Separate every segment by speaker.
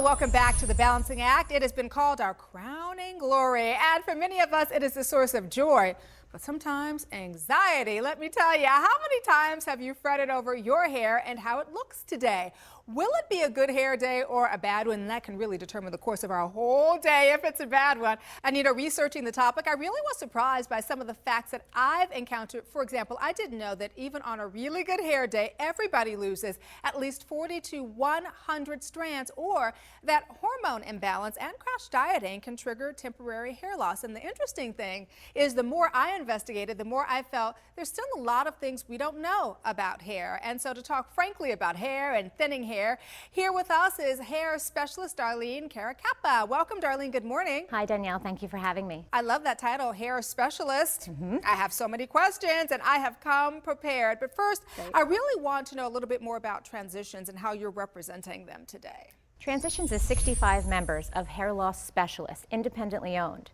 Speaker 1: Well, welcome back to the Balancing Act. It has been called our crowning glory, and for many of us, it is a source of joy, but sometimes anxiety. Let me tell you, how many times have you fretted over your hair and how it looks today? Will it be a good hair day or a bad one? And that can really determine the course of our whole day if it's a bad one. And researching the topic, I really was surprised by some of the facts that I've encountered. For example, I didn't know that even on a really good hair day, everybody loses at least 40 to 100 strands, or that hormone imbalance and crash dieting can trigger temporary hair loss. And the interesting thing is, the more I investigated, the more I felt there's still a lot of things we don't know about hair. And so to talk frankly about hair and thinning hair, here with us is hair specialist Darlene Caracappa. Welcome, Darlene. Good morning.
Speaker 2: Hi, Danielle. Thank you for having me.
Speaker 1: I love that title, hair specialist. I have so many questions and I have come prepared. But first, I really want to know a little bit more about transitions and how you're representing them today.
Speaker 2: Transitions is 65 members of hair loss specialists, independently owned.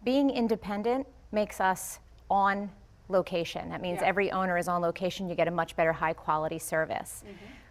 Speaker 2: Being independent makes us on location. That means every owner is on location. You get a much better high quality service.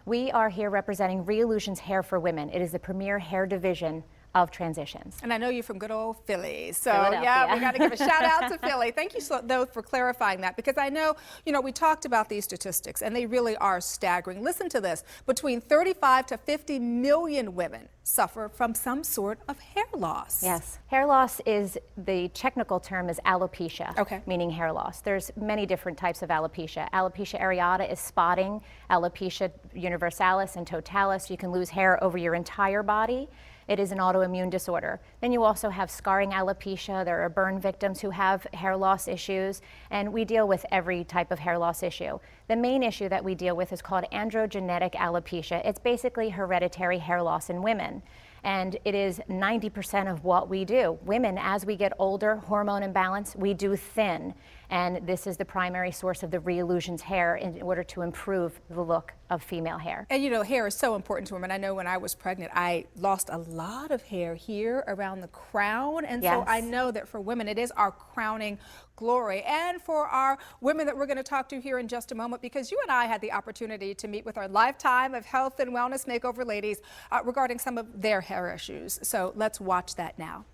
Speaker 2: We are here representing Reillusion's Hair for Women. It is the premier hair division of Transitions.
Speaker 1: And I know you're from good old Philly, so yeah, we got to give a shout out to Philly. Thank you though for clarifying that, because I know, we talked about these statistics and they really are staggering. Listen to this: between 35 to 50 million women suffer from some sort of hair loss.
Speaker 2: Yes, hair loss is, the technical term is alopecia, meaning hair loss. There's many different types of alopecia. Alopecia areata is spotting, alopecia universalis and totalis. You can lose hair over your entire body. It is an autoimmune disorder. Then you also have scarring alopecia. There are burn victims who have hair loss issues, and we deal with every type of hair loss issue. The main issue that we deal with is called androgenetic alopecia. It's basically hereditary hair loss in women, and it is 90% of what we do. Women, as we get older, hormone imbalance, we do thin, and this is the primary source of the Reillusion's hair in order to improve the look of female hair.
Speaker 1: And hair is so important to women. I know when I was pregnant, I lost a lot of hair here around the crown, and so I know that for women, it is our crowning glory. And for our women that we're going to talk to here in just a moment, because you and I had the opportunity to meet with our Lifetime of Health and Wellness Makeover ladies regarding some of their hair issues. So let's watch that now.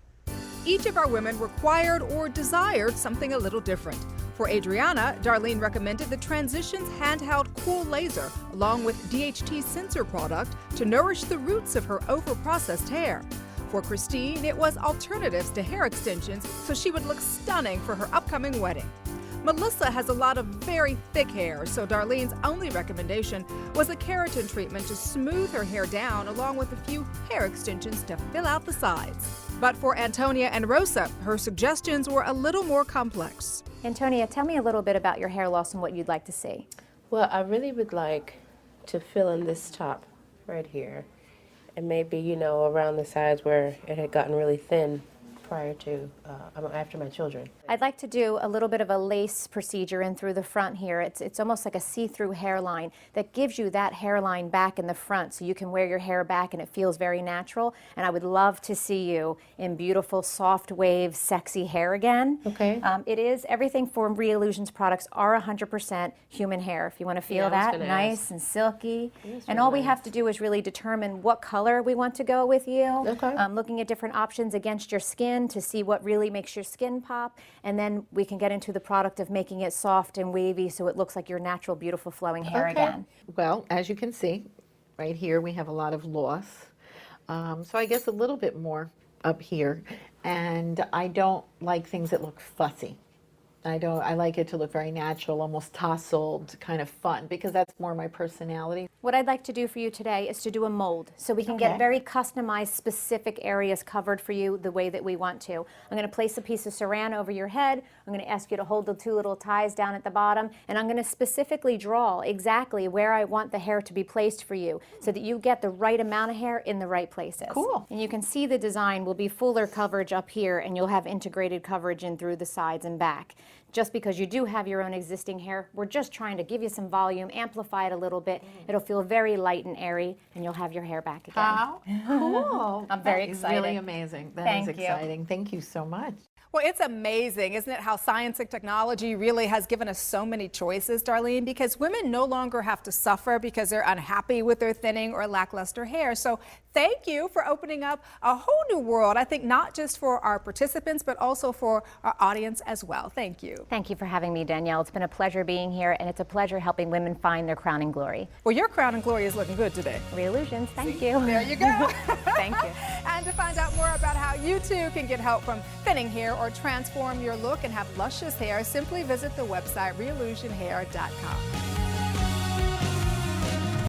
Speaker 1: Each of our women required or desired something a little different. For Adriana, Darlene recommended the Transitions handheld cool laser along with DHT sensor product to nourish the roots of her over-processed hair. For Christine, it was alternatives to hair extensions so she would look stunning for her upcoming wedding. Melissa has a lot of very thick hair, so Darlene's only recommendation was a keratin treatment to smooth her hair down, along with a few hair extensions to fill out the sides. But for Antonia and Rosa, her suggestions were a little more complex.
Speaker 2: Antonia, tell me a little bit about your hair loss and what you'd like to see.
Speaker 3: Well, I really would like to fill in this top right here, and maybe, around the sides where it had gotten really thin prior to, after my children.
Speaker 2: I'd like to do a little bit of a lace procedure in through the front here. It's almost like a see-through hairline that gives you that hairline back in the front so you can wear your hair back and it feels very natural. And I would love to see you in beautiful, soft wave, sexy hair again.
Speaker 3: Okay.
Speaker 2: It is, everything for Reillusion's products are 100% human hair. If you want to feel that, nice and silky. And all we have to do is really determine what color we want to go with you. Looking at different options against your skin to see what really makes your skin pop, and then we can get into the product of making it soft and wavy so it looks like your natural, beautiful, flowing hair again.
Speaker 4: Well, as you can see, right here we have a lot of loss. So I guess a little bit more up here, and I don't like things that look fussy. I like it to look very natural, almost tousled, kind of fun, because that's more my personality.
Speaker 2: What I'd like to do for you today is to do a mold so we can get very customized, specific areas covered for you the way that we want to. I'm going to place a piece of saran over your head. I'm going to ask you to hold the two little ties down at the bottom, and I'm going to specifically draw exactly where I want the hair to be placed for you so that you get the right amount of hair in the right places.
Speaker 4: Cool.
Speaker 2: And you can see the design will be fuller coverage up here, and you'll have integrated coverage in through the sides and back. just because you do have your own existing hair. We're just trying to give you some volume, amplify it a little bit. It'll feel very light and airy, and you'll have your hair back again.
Speaker 4: How cool.
Speaker 2: I'm very
Speaker 4: That is
Speaker 2: excited.
Speaker 4: really amazing. That is
Speaker 2: Thank you.
Speaker 4: exciting. Thank you so much.
Speaker 1: Well, it's amazing, isn't it, how science and technology really has given us so many choices, Darlene, because women no longer have to suffer because they're unhappy with their thinning or lackluster hair. So thank you for opening up a whole new world, I think, not just for our participants, but also for our audience as well. Thank you.
Speaker 2: Thank you for having me, Danielle. It's been a pleasure being here, and it's a pleasure helping women find their crowning glory.
Speaker 1: Well, your crowning glory is looking good today.
Speaker 2: Reillusions, thank you.
Speaker 1: There you go.
Speaker 2: Thank you.
Speaker 1: And to find out more about how you too can get help from thinning hair or transform your look and have luscious hair, simply visit the website reillusionhair.com.